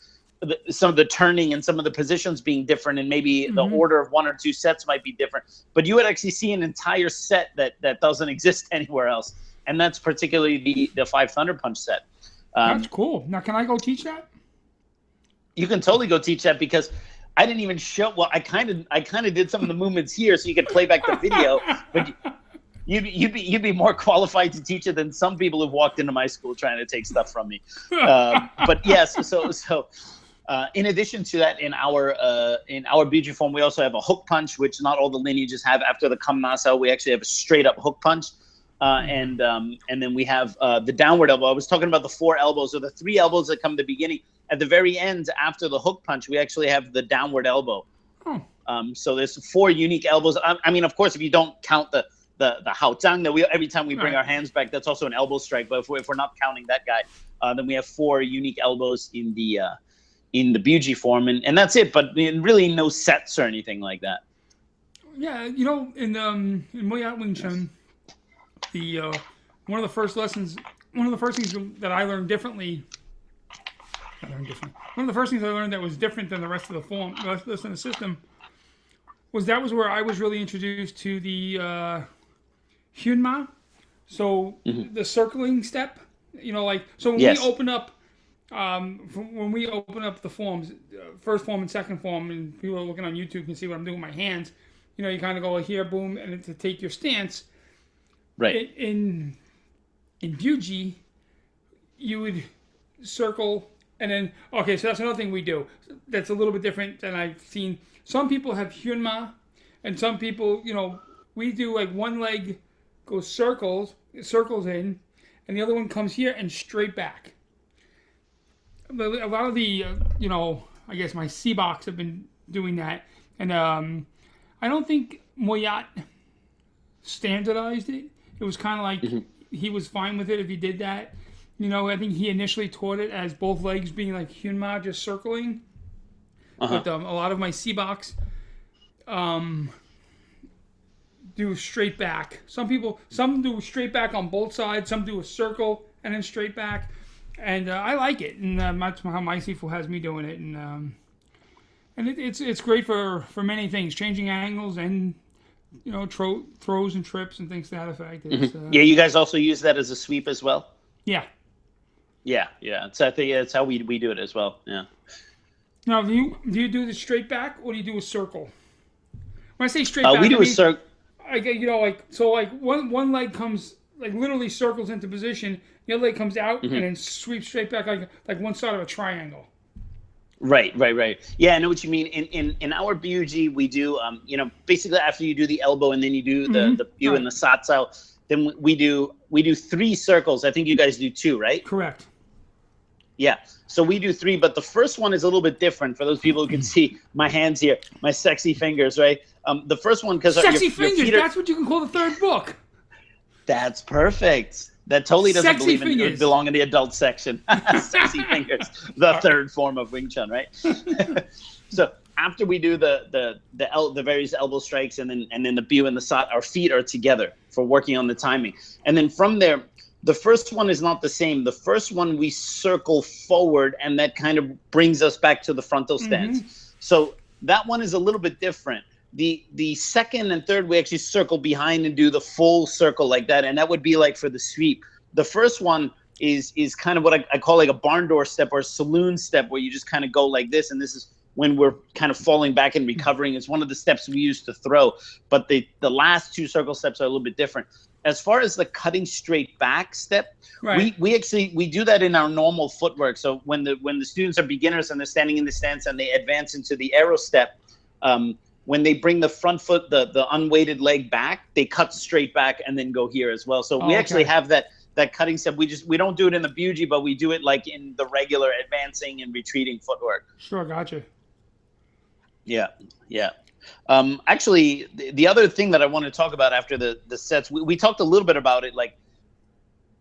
some of the turning and some of the positions being different, and maybe the order of 1 or 2 sets might be different, but you would actually see an entire set that doesn't exist anywhere else. And that's particularly the 5 Thunder Punch set. That's cool. Now, can I go teach that? You can totally go teach that, because I didn't even show. Well, I kind of did some of the movements here, so you could play back the video. But you'd be more qualified to teach it than some people who've walked into my school trying to take stuff from me. But yes, so in addition to that, in our Buji form, we also have a hook punch, which not all the lineages have. After the Kam Nasao, we actually have a straight up hook punch. and then we have the downward elbow. I was talking about the 4 elbows, or the 3 elbows that come at the beginning. At the very end, after the hook punch, we actually have the downward elbow. Oh. So there's 4 unique elbows. I mean, of course, if you don't count the hao zhang that we every time we bring our hands back, that's also an elbow strike. But if we're not counting that guy, then we have 4 unique elbows in the Buji form, and that's it. But really, no sets or anything like that. Yeah, you know, in Muay Wing Chun, one of the first things that I learned differently. One of the first things I learned that was different than the rest of the form, the rest of the system, was where I was really introduced to the Hyunma. So the circling step, you know, like so when we open up. When we open up the forms, first form and second form, and people are looking on YouTube can see what I'm doing with my hands. You know, you kind of go here, boom, and to take your stance. Right. In Buji, you would circle, and then okay, so that's another thing we do. That's a little bit different than I've seen. Some people have Hyunma, and some people, you know, we do like one leg goes circles in, and the other one comes here and straight back. A lot of the, you know, I guess my C-Box have been doing that. And I don't think Moyat standardized it. It was kind of like he was fine with it if he did that. You know, I think he initially taught it as both legs being like Hyunma, just circling. But a lot of my C-Box do straight back. Some do straight back on both sides. Some do a circle and then straight back. And I like it, and that's how my Sifu has me doing it, and it's great for many things, changing angles and you know throws and trips and things to that effect. Yeah, you guys also use that as a sweep as well. Yeah. I think it's how we do it as well. Yeah. Now, do you do the straight back or do you do a circle? When I say straight back, we do a circle. You know, like so, like one leg comes like literally circles into position. The other leg comes out and then sweeps straight back like one side of a triangle. Right. Yeah, I know what you mean. In our Buji, we do you know, basically after you do the elbow and then you do the Bu and the satsao, then we do 3 circles. I think you guys do 2, right? Correct. Yeah. So we do 3, but the first one is a little bit different for those people who can see my hands here, my sexy fingers, right? The first one because sexy fingers. That's what you can call the third book. That's perfect. That totally doesn't belong in the adult section. Sexy fingers, the third form of Wing Chun, right? So after we do the various elbow strikes and then the Bu and the Sat, our feet are together for working on the timing. And then from there, the first one is not the same. The first one we circle forward, and that kind of brings us back to the frontal stance. So that one is a little bit different. The second and third, we actually circle behind and do the full circle like that, and that would be like for the sweep. The first one is kind of what I call like a barn door step or a saloon step, where you just kind of go like this, and this is when we're kind of falling back and recovering. It's one of the steps we use to throw, but the last 2 circle steps are a little bit different. As far as the cutting straight back step, we do that in our normal footwork. So when the students are beginners and they're standing in the stance and they advance into the arrow step, when they bring the front foot, the unweighted leg back, they cut straight back and then go here as well. So we actually have that cutting step. We don't do it in the Buji, but we do it like in the regular advancing and retreating footwork. Sure, gotcha. Yeah. Actually, the other thing that I want to talk about after the sets, we talked a little bit about it, like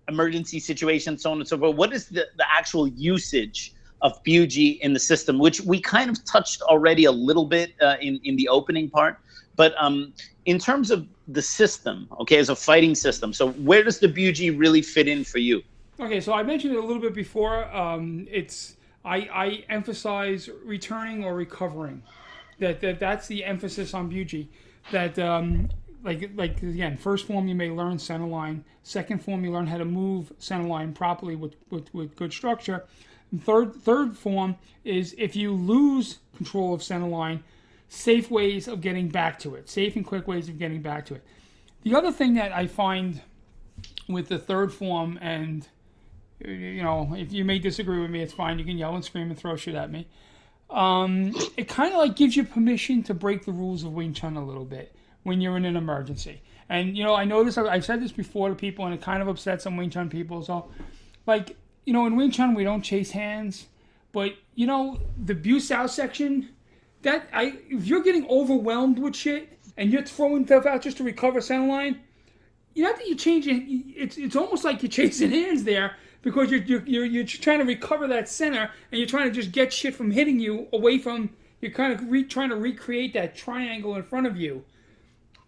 emergency situations, so on and so forth. What is the actual usage of Buji in the system, which we kind of touched already a little bit in the opening part, but in terms of the system, okay, as a fighting system, so where does the Buji really fit in for you? Okay, so I mentioned it a little bit before. I emphasize returning or recovering. That's the emphasis on Buji. That like again, first form you may learn center line. Second form you learn how to move center line properly with good structure. And third form is if you lose control of center line, safe ways of getting back to it. Safe and quick ways of getting back to it. The other thing that I find with the third form, and you know, if you may disagree with me, it's fine. You can yell and scream and throw shit at me. It kind of like gives you permission to break the rules of Wing Chun a little bit. when you're in an emergency. And, I know this, I've said this before to people, and it kind of upsets some Wing Chun people. So, like, in Wing Chun, we don't chase hands. But, the Bu Sao section, if you're getting overwhelmed with shit and you're throwing stuff out just to recover center line, not that you're changing, it's almost like you're chasing hands there, because you're trying to recover that center, and you're trying to just get shit from hitting you away from, you're kind of trying to recreate that triangle in front of you.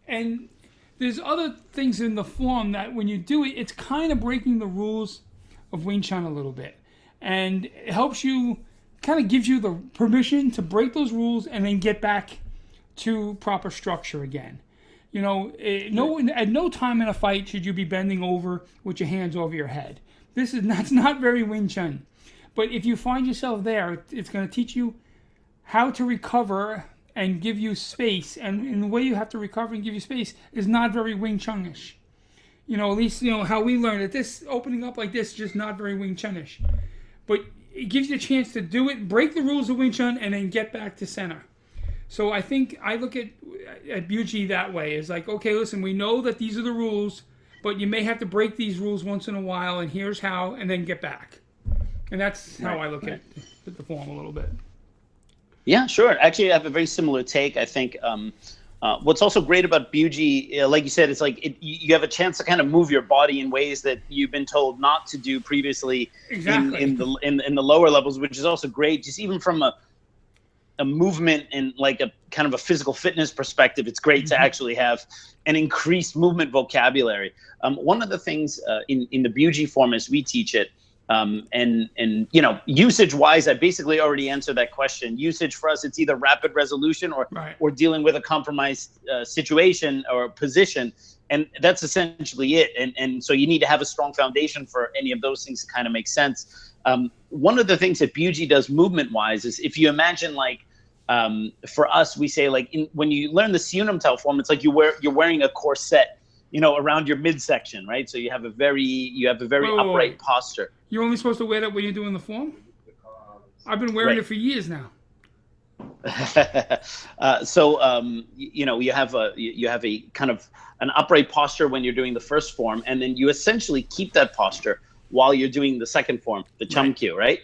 And there's other things in the form that when you do it, it's kind of breaking the rules of Wing Chun a little bit. And it helps you, kind of gives you the permission to break those rules and then get back to proper structure again. At no time in a fight should you be bending over with your hands over your head. That's not very Wing Chun. But if you find yourself there, it's going to teach you how to recover and give you space. And the way you have to recover and give you space is not very Wing Chun-ish. At least, how we learned it. This opening up like this is just not very Wing Chun-ish. But it gives you a chance to do it, break the rules of Wing Chun, and then get back to center. So I think I look at Buji that way. It's like, okay, listen, we know that these are the rules, but you may have to break these rules once in a while, and here's how, and then get back. And that's how I look at the form a little bit. Yeah, sure. Actually, I have a very similar take. I think what's also great about Buji, like you said, it's like you have a chance to kind of move your body in ways that you've been told not to do previously. Exactly. in the lower levels, which is also great. Just even from a movement and like a kind of a physical fitness perspective, it's great to actually have an increased movement vocabulary. One of the things in the Buji form as we teach it, and usage wise, I basically already answered that question. Usage for us, it's either rapid resolution or dealing with a compromised situation or position. And that's essentially it. And so you need to have a strong foundation for any of those things to kind of make sense. One of the things that Buji does movement wise is, if you imagine, like, for us, we say, like, when you learn the CHUN'S form, it's like you're wearing a corset, around your midsection, right? So you have a very upright posture. You're only supposed to wear that when you're doing the form? I've been wearing it for years now. You have a kind of an upright posture when you're doing the first form, and then you essentially keep that posture while you're doing the second form, the Chumkyu, right?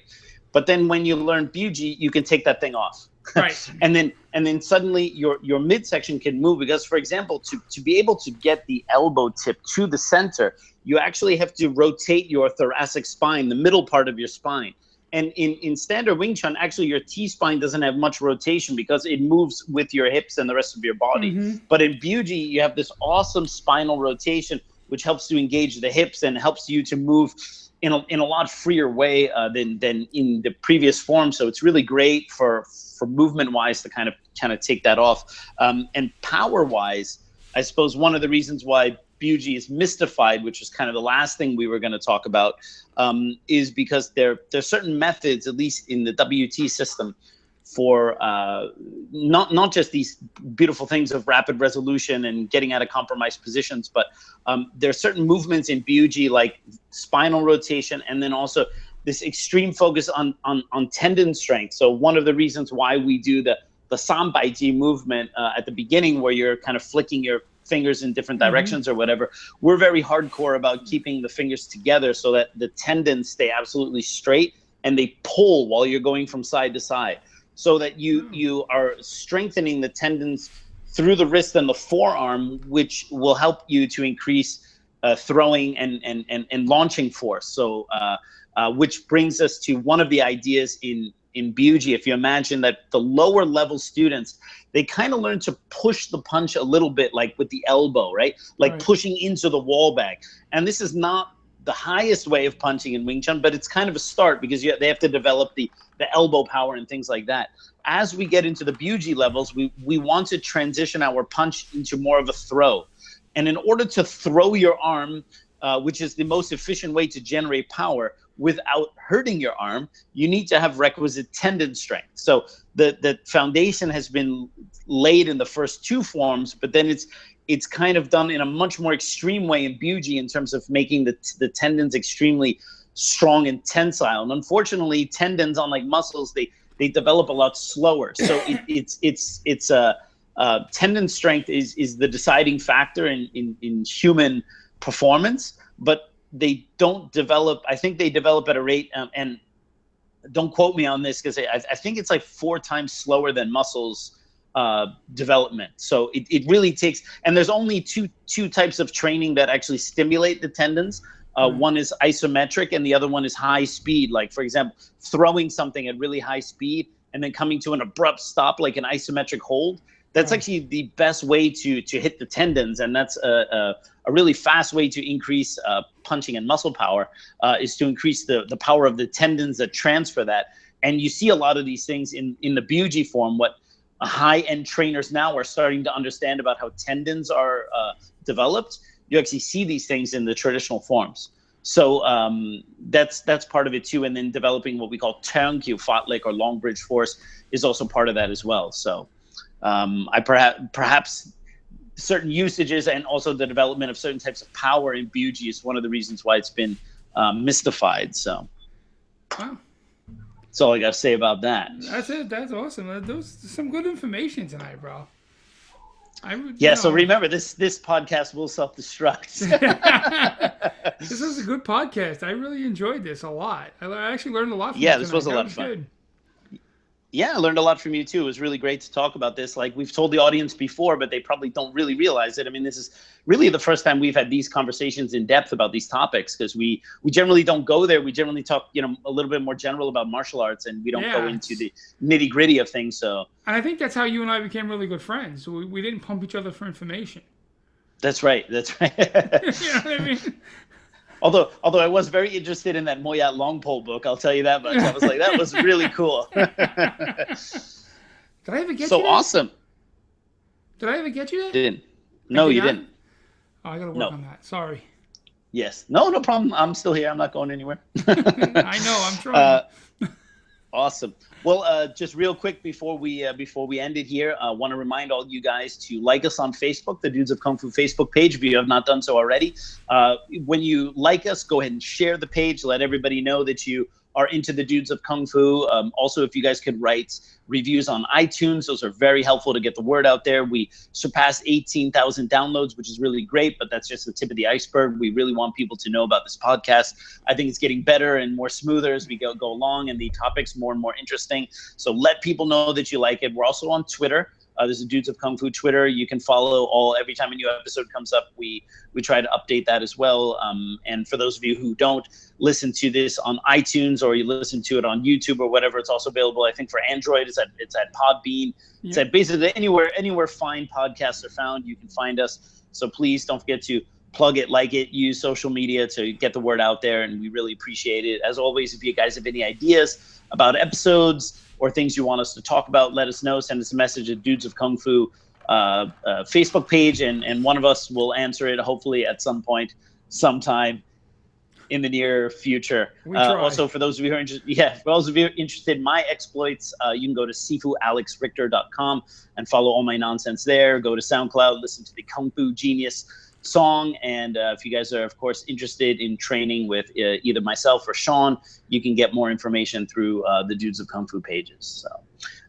But then when you learn Buji, you can take that thing off. Right. and then suddenly your midsection can move, because, for example, to be able to get the elbow tip to the center, you actually have to rotate your thoracic spine, the middle part of your spine. And in standard Wing Chun, actually your T-spine doesn't have much rotation because it moves with your hips and the rest of your body. But in Buji, you have this awesome spinal rotation, which helps to engage the hips and helps you to move in a lot freer way than in the previous form. So it's really great for movement wise to kind of take that off. And power wise, I suppose one of the reasons why Buji is mystified, which is kind of the last thing we were going to talk about, is because there's certain methods, at least in the WT system, for not just these beautiful things of rapid resolution and getting out of compromised positions, but there are certain movements in Buji, like spinal rotation, and then also this extreme focus on tendon strength. So one of the reasons why we do the Sanbaiji movement at the beginning, where you're kind of flicking your fingers in different directions or whatever, we're very hardcore about keeping the fingers together so that the tendons stay absolutely straight and they pull while you're going from side to side, so that you are strengthening the tendons through the wrist and the forearm, which will help you to increase throwing and launching force. So which brings us to one of the ideas in Buji. If you imagine that the lower level students, they kind of learn to push the punch a little bit, like with the elbow, right? Like pushing into the wall bag. And this is not the highest way of punching in Wing Chun, but it's kind of a start, because they have to develop the elbow power and things like that. As we get into the Buji levels, we want to transition our punch into more of a throw. And in order to throw your arm, which is the most efficient way to generate power without hurting your arm, you need to have requisite tendon strength. So the foundation has been laid in the first two forms, but then it's kind of done in a much more extreme way in Buji in terms of making the tendons extremely strong and tensile. And unfortunately, tendons, unlike muscles, they develop a lot slower. So it's tendon strength is the deciding factor in human performance, but they don't develop. I think they develop at a rate, and don't quote me on this because I think it's like 4 times slower than muscles development. So it really takes, and there's only two types of training that actually stimulate the tendons. One is isometric and the other one is high speed. Like, for example, throwing something at really high speed and then coming to an abrupt stop, like an isometric hold. That's actually the best way to hit the tendons, and that's a really fast way to increase punching and muscle power, is to increase the power of the tendons that transfer that. And you see a lot of these things in the Buji form. What high-end trainers now are starting to understand about how tendons are developed, you actually see these things in the traditional forms. So that's part of it too. And then developing what we call turnkey, fartlek or long bridge force, is also part of that as well. So I perhaps certain usages and also the development of certain types of power in Buji is one of the reasons why it's been mystified. So wow. That's all I got to say about that. That's it. That's awesome. Those some good information tonight, bro. So remember, this podcast will self-destruct. This was a good podcast. I really enjoyed this a lot. I actually learned a lot from you this was a lot of fun. Good. Yeah, I learned a lot from you too. It was really great to talk about this. Like we've told the audience before, but they probably don't really realize it. I mean, this is really the first time we've had these conversations in depth about these topics, because we generally don't go there. We generally talk, a little bit more general about martial arts, and we don't go into the nitty gritty of things. So, and I think that's how you and I became really good friends. We didn't pump each other for information. That's right. That's right. You know what I mean? Although I was very interested in that Moyat Longpole book, I'll tell you that much. I was like, that was really cool. Did I ever get you so awesome. Did I ever get you that? Didn't. No, you didn't. Oh, I got to work on that. Sorry. Yes. No problem. I'm still here. I'm not going anywhere. I know. I'm trying. Awesome. Well, just real quick before we end it here, I want to remind all you guys to like us on Facebook, the Dudes of Kung Fu Facebook page, if you have not done so already. When you like us, go ahead and share the page. Let everybody know that you are into the Dudes of Kung Fu. Also, if you guys could write reviews on iTunes, those are very helpful to get the word out there. We surpassed 18,000 downloads, which is really great, but that's just the tip of the iceberg. We really want people to know about this podcast. I think it's getting better and more smoother as we go along, and the topics more and more interesting. So let people know that you like it. We're also on Twitter. There's a Dudes of Kung Fu Twitter. You can follow every time a new episode comes up, we try to update that as well. And for those of you who don't listen to this on iTunes, or you listen to it on YouTube or whatever, it's also available, I think, for Android. It's at Podbean. Yeah. It's at basically anywhere fine podcasts are found, you can find us. So please don't forget to plug it, like it, use social media to get the word out there, and we really appreciate it. As always, if you guys have any ideas about episodes or things you want us to talk about, let us know. Send us a message at Dudes of Kung Fu Facebook page, and one of us will answer it, hopefully at some point, sometime in the near future. Also, for those of you who are interested in my exploits, you can go to sifualexrichter.com and follow all my nonsense there. Go to SoundCloud, listen to the Kung Fu Genius song, and if you guys are, of course, interested in training with either myself or Sean, you can get more information through the Dudes of Kung Fu pages. So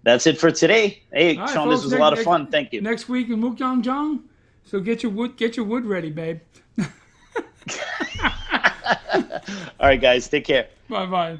that's it for today. Hey, right, Sean, folks, this was a lot of fun. Thank you. Next week in Mukyangjang, so get your wood ready, babe. All right, guys, take care. Bye.